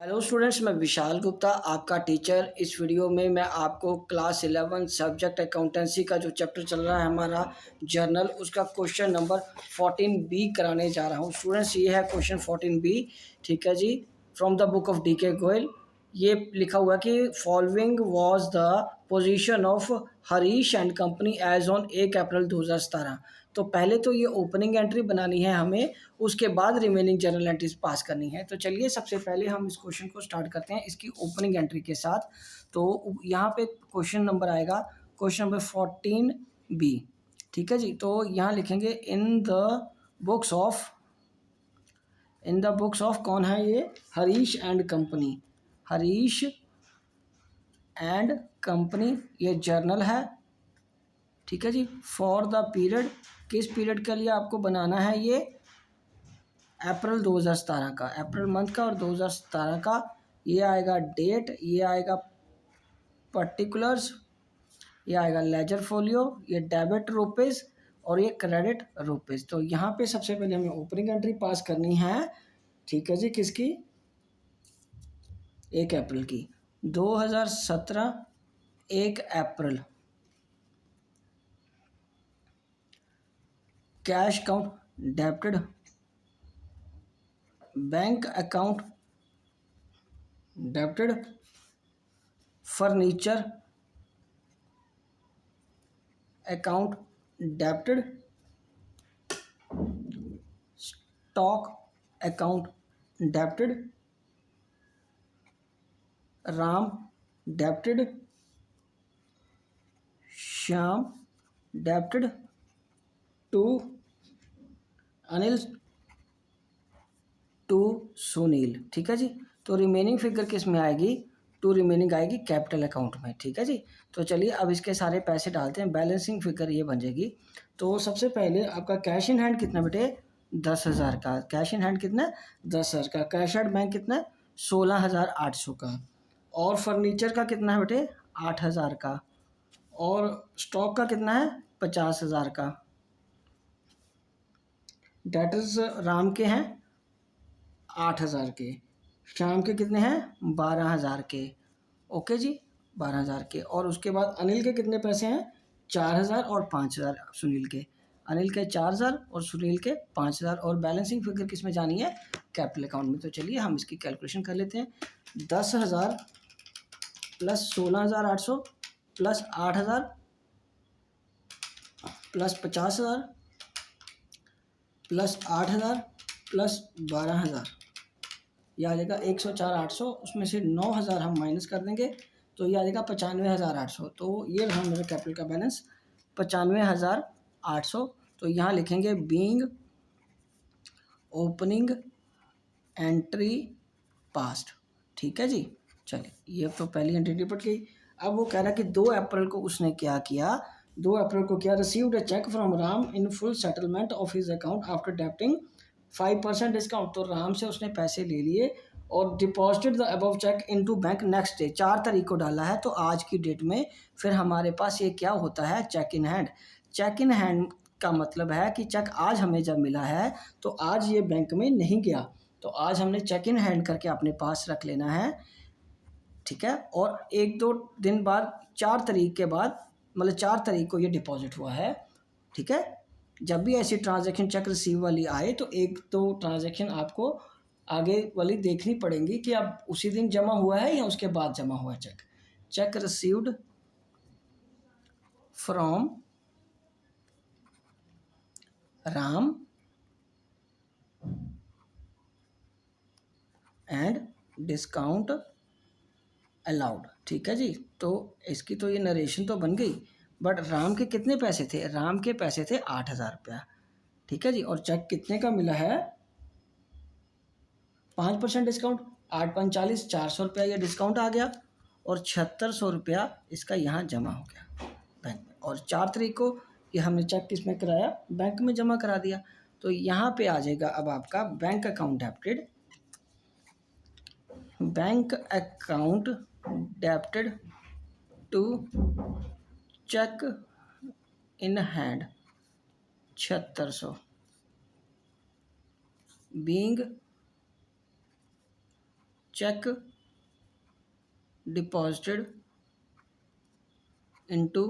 Hello students, मैं विशाल गुप्ता आपका teacher. इस वीडियो में मैं आपको क्लास 11 सब्जेक्ट अकाउंटेंसी का जो चैप्टर चल रहा है हमारा जर्नल, उसका क्वेश्चन नंबर 14B कराने जा रहा हूँ। स्टूडेंट्स, ये है क्वेश्चन 14B। ठीक है जी, from the book of DK Goyal. ये लिखा हुआ कि following was the position of Harish and company as on 1 April 2017। तो पहले तो ये ओपनिंग एंट्री बनानी है हमें, उसके बाद रिमेनिंग जर्नल एंट्रीज पास करनी है। तो चलिए सबसे पहले हम इस क्वेश्चन को स्टार्ट करते हैं इसकी ओपनिंग एंट्री के साथ। तो यहाँ पे क्वेश्चन नंबर आएगा, क्वेश्चन नंबर 14B। ठीक है जी, तो यहाँ लिखेंगे इन द बुक्स ऑफ कौन है ये? Harish and company. Harish and company ये जर्नल है। ठीक है जी, फॉर द पीरियड, किस पीरियड के लिए आपको बनाना है ये? अप्रैल 2017 का, अप्रैल मंथ का और 2017 का। ये आएगा डेट, ये आएगा पर्टिकुलर्स, ये आएगा लेजर फोलियो, ये डेबिट रुपीज़ और ये क्रेडिट रुपीज़। तो यहाँ पे सबसे पहले हमें ओपनिंग एंट्री पास करनी है। ठीक है जी, किसकी? 1 अप्रैल की, 2017 1 April. Cash account debited, bank account debited, furniture account debited, stock account debited, Ram debited, Shyam debited, to Anil, to Sunil. ठीक है जी, तो रिमेनिंग फिगर किस में आएगी? टू रिमेनिंग आएगी कैपिटल अकाउंट में। ठीक है जी, तो चलिए अब इसके सारे पैसे डालते हैं। बैलेंसिंग फिगर ये बन जाएगी। तो सबसे पहले आपका कैश इन हैंड कितना बेटे? 10,000 का। कैश इन हैंड कितना? 10,000 का। कैश एट बैंक कितना? 16,800 का। और फर्नीचर का कितना है बेटे? 8,000 का। और स्टॉक का कितना है? 50,000 का। डेटर्स राम के हैं 8,000 के, श्याम के कितने हैं? 12,000 के। ओके जी, 12,000 के। और उसके बाद अनिल के कितने पैसे हैं? 4,000 और 5,000 सुनील के। अनिल के 4,000 और सुनील के 5,000। और बैलेंसिंग फिगर किस में जानी है? कैपिटल अकाउंट में। तो चलिए हम इसकी कैलकुलेशन कर लेते हैं। 10,000 plus 16,800 plus 8,000 plus 50,000 plus 8,000 plus 12,000, यह आ जाएगा 104,800। उसमें से 9,000 हम माइनस कर देंगे तो यह आ जाएगा 95,800। तो ये रहा मेरा कैपिटल का बैलेंस, 95,800। तो यहाँ लिखेंगे बीइंग ओपनिंग एंट्री पास्ट। ठीक है जी, चलिए ये तो पहली एंट्री निपट गई। अब वो कह रहा है कि 2 अप्रैल को उसने क्या किया? 2 अप्रैल को क्या? Received a cheque from Ram in full settlement of his account after debiting 5% discount. तो राम से उसने पैसे ले लिए और deposited the above cheque into bank next day. 4 तारीख को डाला है, तो आज की डेट में फिर हमारे पास ये क्या होता है? Cheque in hand. Cheque in hand का मतलब है कि चेक आज हमें जब मिला है तो आज ये बैंक में नहीं गया, तो आज हमने चेक इन हैंड करके अपने पास रख लेना है। ठीक है, और 1-2 दिन बाद 4 तारीख के बाद, मतलब 4 तारीख को ये डिपॉजिट हुआ है। ठीक है, जब भी ऐसी ट्रांजैक्शन चेक रिसीव वाली आए तो 1-2 ट्रांजैक्शन आपको आगे वाली देखनी पड़ेंगी कि अब उसी दिन जमा हुआ है या उसके बाद जमा हुआ है cheque. Cheque received from Ram and discount allowed. ठीक है जी, तो इसकी तो ये नरेशन तो बन गई, बट राम के कितने पैसे थे? राम के पैसे थे 8,000 रुपया। ठीक है जी, और चेक कितने का मिला है? 5% डिस्काउंट, 8-5-40, 400 रुपया ये डिस्काउंट आ गया और 7,600 रुपया इसका यहाँ जमा हो गया बैंक में। और 4 तारीख को ये हमने चेक किस में कराया? बैंक में जमा करा दिया। तो यहाँ पे आ जाएगा अब आपका bank account debited, bank account debited to cheque in hand 7,600 being cheque deposited into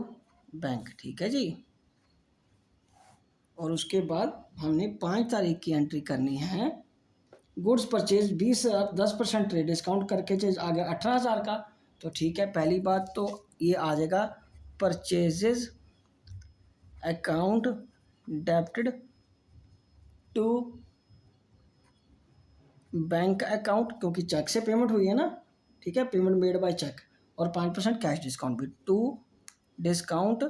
bank, ठीक है जी। और उसके बाद हमने 5 तारीख की एंट्री करनी है। गुड्स परचेज 10% रेट डिस्काउंट करके चीज आ गया 18,000 का। तो ठीक है, पहली बात तो ये आ जाएगा purchases account debited to bank account, क्योंकि चेक से पेमेंट हुई है ना, ठीक है, पेमेंट मेड बाय चेक। और 5% कैश डिस्काउंट भी टू डिस्काउंट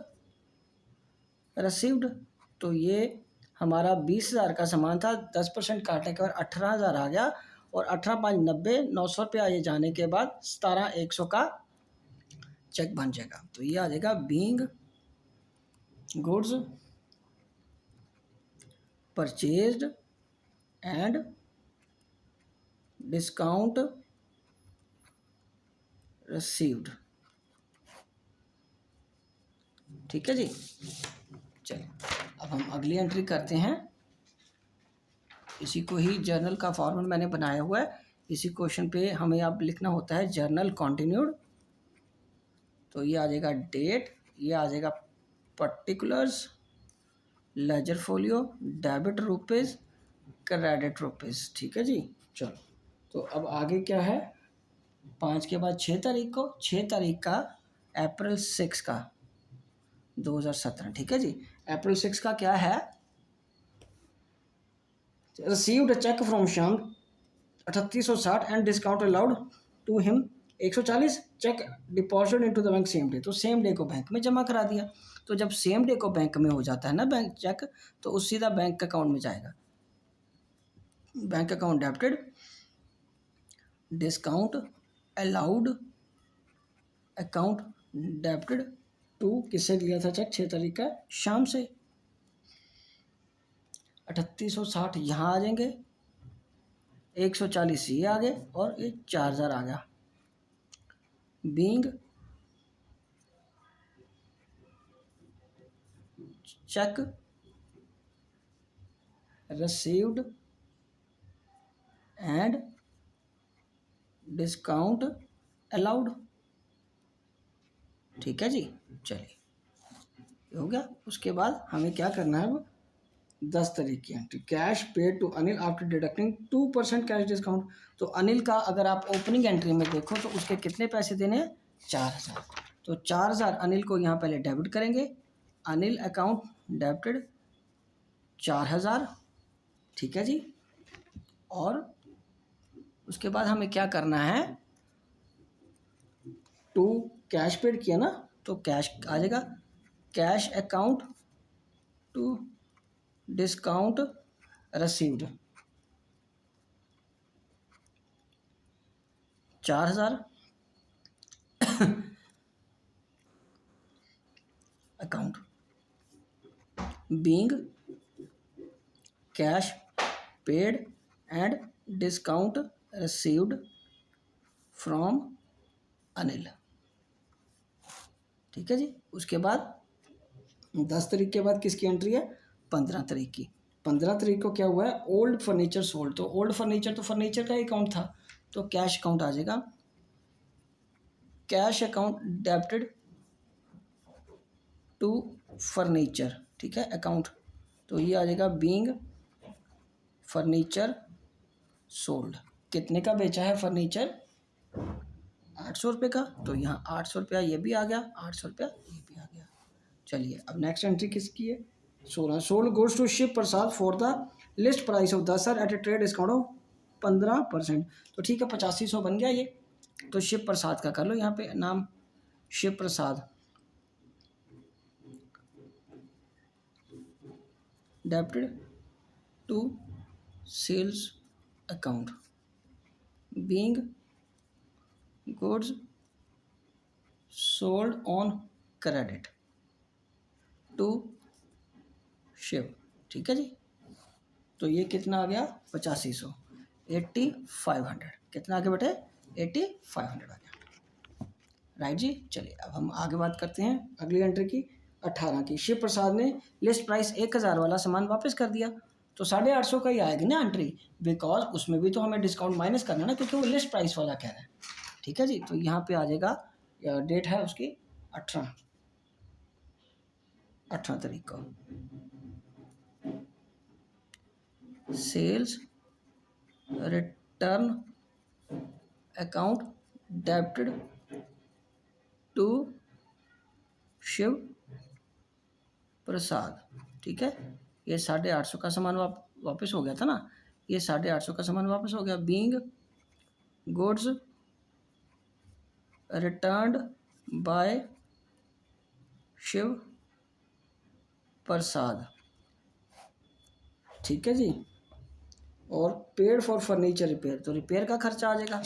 रिसीव्ड। तो ये हमारा 20,000 का सामान था, 10% काटने के बाद 18,000 आ गया। और 18,590 900 रुपया ये जाने के बाद 17,100 का चेक बन जाएगा। तो ये आ जाएगा being goods purchased and discount received, ठीक है जी। चलिए अब हम अगली एंट्री करते हैं। इसी को ही जर्नल का फॉर्मेट मैंने बनाया हुआ है। इसी क्वेश्चन पे हमें अब लिखना होता है जर्नल कंटिन्यूड। तो ये आ जाएगा डेट, ये आ जाएगा particulars, ledger folio, debit rupees, credit rupees, ठीक है जी। चलो तो अब आगे क्या है, 5 के बाद 6 तारीख को, 6 तारीख का अप्रैल 6 का 2017, ठीक है जी। अप्रैल 6 का क्या है, received cheque from Shyam 3860 and discount allowed to him 140, cheque deposit into the bank same day. तो सेम डे को बैंक में जमा करा दिया। तो जब सेम डे को बैंक में हो जाता है ना बैंक चेक, तो उस सीधा बैंक अकाउंट में जाएगा। Bank account debited, discount allowed account debited to, किससे लिया था चेक 6 तारीख का, शाम से। 3860 यहाँ आ जाएंगे, 140 ये आ गए और ये 4,000 आ गया। Being check received and discount allowed, ठीक है जी। चलिए हो गया। उसके बाद हमें क्या करना है, अब 10 तारीख की entry, cash paid to Anil after deducting 2% cash discount. तो अनिल का अगर आप ओपनिंग एंट्री में देखो तो उसके कितने पैसे देने हैं, 4,000। तो 4,000 अनिल को यहाँ पहले डेबिट करेंगे। अनिल अकाउंट डेबिटेड 4,000, ठीक है जी। और उसके बाद हमें क्या करना है, टू कैश पेड किया ना, तो कैश आ जाएगा, cash account to discount received 4,000 account being cash paid and discount received from Anil, ठीक है जी। उसके बाद 10 तारीख के बाद किसकी एंट्री है, 15 तारीख की। 15 तारीख को क्या हुआ है, ओल्ड फर्नीचर सोल्ड। तो ओल्ड फर्नीचर तो फर्नीचर का ही अकाउंट था, तो कैश अकाउंट आ जाएगा, cash account debited to furniture, ठीक है अकाउंट। तो ये आ जाएगा बीइंग फर्नीचर सोल्ड। कितने का बेचा है फर्नीचर, 800 रुपये का। तो यहाँ 800 रुपया ये भी आ गया, 800 रुपया ये भी आ गया। चलिए अब नेक्स्ट एंट्री किसकी है, 16, sold goods to Shiv Prasad for the list price of 10,000 at a trade discount of 15%। तो ठीक है 8500 बन गया ये। तो शिव प्रसाद का कर लो यहाँ पे नाम, Shiv Prasad debited to sales account being goods sold on credit to Shiv, ठीक है जी। तो ये कितना आ गया, 8500, 8500 कितना आ गया बेटे, 8500 आ गया, राइट जी। चलिए अब हम आगे बात करते हैं अगली एंट्री की, 18 की। शिव प्रसाद ने लिस्ट प्राइस 1,000 वाला सामान वापस कर दिया। तो 850 का ही आएगी ना एंट्री, बिकॉज उसमें भी तो हमें डिस्काउंट माइनस करना है ना, क्योंकि वो लिस्ट प्राइस वाला कह रहा है। ठीक है जी, तो यहाँ पे आ जाएगा, डेट है उसकी 18 तारीख को। Sales return account debited to Shiv Prasad. ठीक है, ये 850 का सामान वापस हो गया था ना, ये 850 का सामान वापस हो गया। Being goods returned by Shiv Prasad. ठीक है जी, और पेड फॉर फर्नीचर रिपेयर, तो रिपेयर का खर्चा आ जाएगा।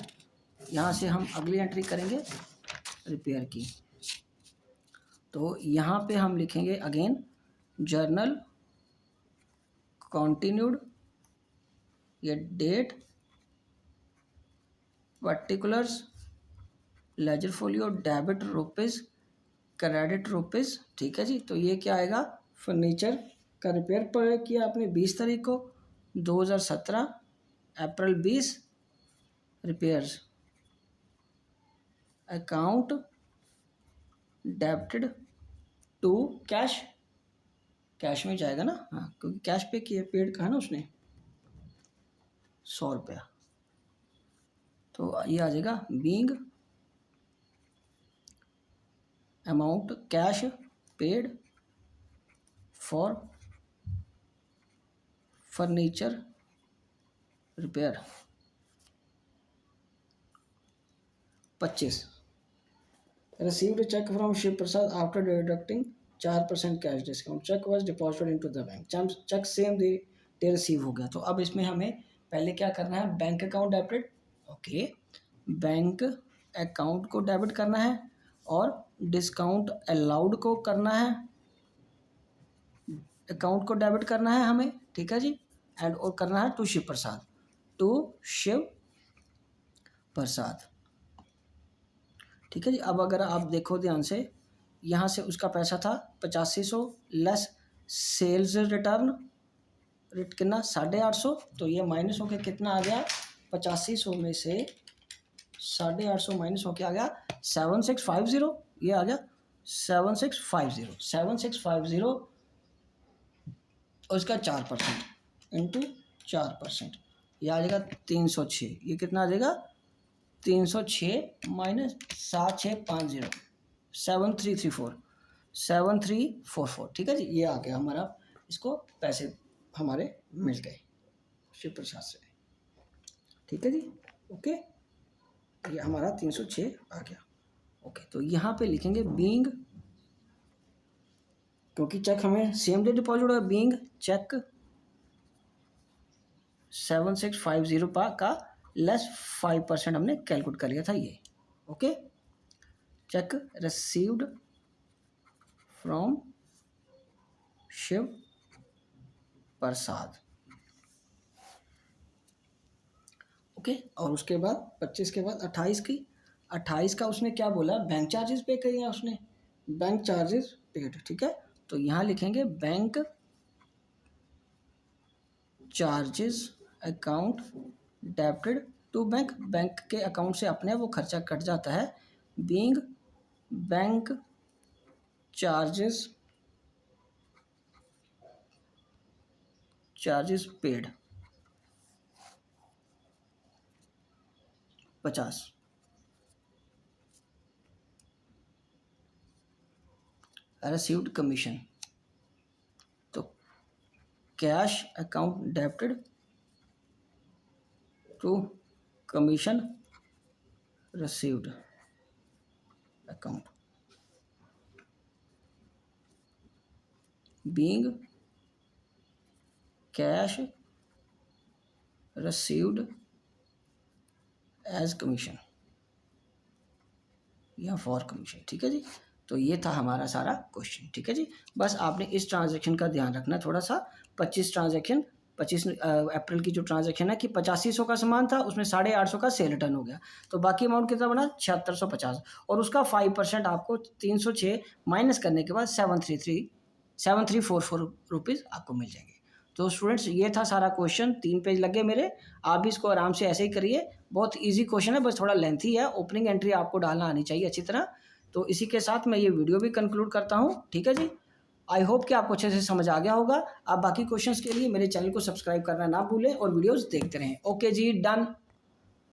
यहाँ से हम अगली एंट्री करेंगे रिपेयर की। तो यहाँ पे हम लिखेंगे अगेन जर्नल कॉन्टिन्यूड, ये date, particulars, ledger folio, debit rupees, credit rupees. ठीक है जी, तो ये क्या आएगा, फर्नीचर का रिपेयर पर किया आपने 20 तारीख को 2017, April 20, repairs account debited to cash, cash में जाएगा ना, हाँ, क्योंकि कैश पे किया, पेड कहा ना उसने 100 रुपया। तो ये आ जाएगा being amount cash paid for furniture repair 25। Received a check from Shiv Prasad after deducting 4% cash discount. Cheque was deposited into the bank. Cheque same day receive हो गया। तो अब इसमें हमें पहले क्या करना है, bank account debit, okay, bank account को डेबिट करना है और डिस्काउंट अलाउड को करना है, अकाउंट को डेबिट करना है हमें। ठीक है जी, एंड और करना है टू शिव प्रसाद, टू शिव प्रसाद। ठीक है जी, अब अगर आप देखो ध्यान से, यहाँ से उसका पैसा था 8500 लेस सेल्स रिटर्न रेट कितना 850, तो ये माइनस होके कितना आ गया, 8500 में से 850 माइनस होके आ गया 7650, ये आ गया 7650 और इसका 4% इंटू 4%, ये आ जाएगा 306। ये कितना आ जाएगा 306 माइनस 7650, 7344। ठीक है जी, ये आ गया हमारा, इसको पैसे हमारे मिल गए शिव प्रसाद से। ठीक है जी, ओके, ये हमारा 306 आ गया। ओके, तो यहाँ पे लिखेंगे बीइंग, क्योंकि चेक हमें सेम डे डिपॉजिट हुआ, बीइंग चेक 7650 का लेस 5% हमने कैलकुलेट कर लिया था ये। Okay, cheque received from Shiv Prasad. Okay, और उसके बाद 25 के बाद 28 का उसने क्या बोला, बैंक चार्जेस पे किए हैं उसने, बैंक चार्जेस पेड। ठीक है, तो यहाँ लिखेंगे bank charges account debited to bank, bank के अकाउंट से अपने वो खर्चा कट जाता है। Being bank charges paid 50। Received commission, तो cash account debited to commission received account, being cash received as commission या फॉर कमीशन। ठीक है जी, तो ये था हमारा सारा क्वेश्चन। ठीक है जी, बस आपने इस ट्रांजैक्शन का ध्यान रखना थोड़ा सा। 25 अप्रैल की जो ट्रांजैक्शन है कि 8500 का सामान था, उसमें 850 का सेल रिटर्न हो गया, तो बाकी अमाउंट कितना बना 7650, और उसका 5% आपको 306 माइनस करने के बाद 7344 रुपीज़ आपको मिल जाएंगे। तो स्टूडेंट्स ये था सारा क्वेश्चन, 3 पेज लगे मेरे। आप भी इसको आराम से ऐसे ही करिए, बहुत ईजी क्वेश्चन है, बस थोड़ा लेंथी है। ओपनिंग एंट्री आपको डालना आनी चाहिए अच्छी तरह। तो इसी के साथ मैं ये वीडियो भी कंक्लूड करता हूँ, ठीक है जी। आई होप कि आपको अच्छे से समझ आ गया होगा। आप बाकी क्वेश्चंस के लिए मेरे चैनल को सब्सक्राइब करना ना भूलें और वीडियोस देखते रहें। ओके जी, डन।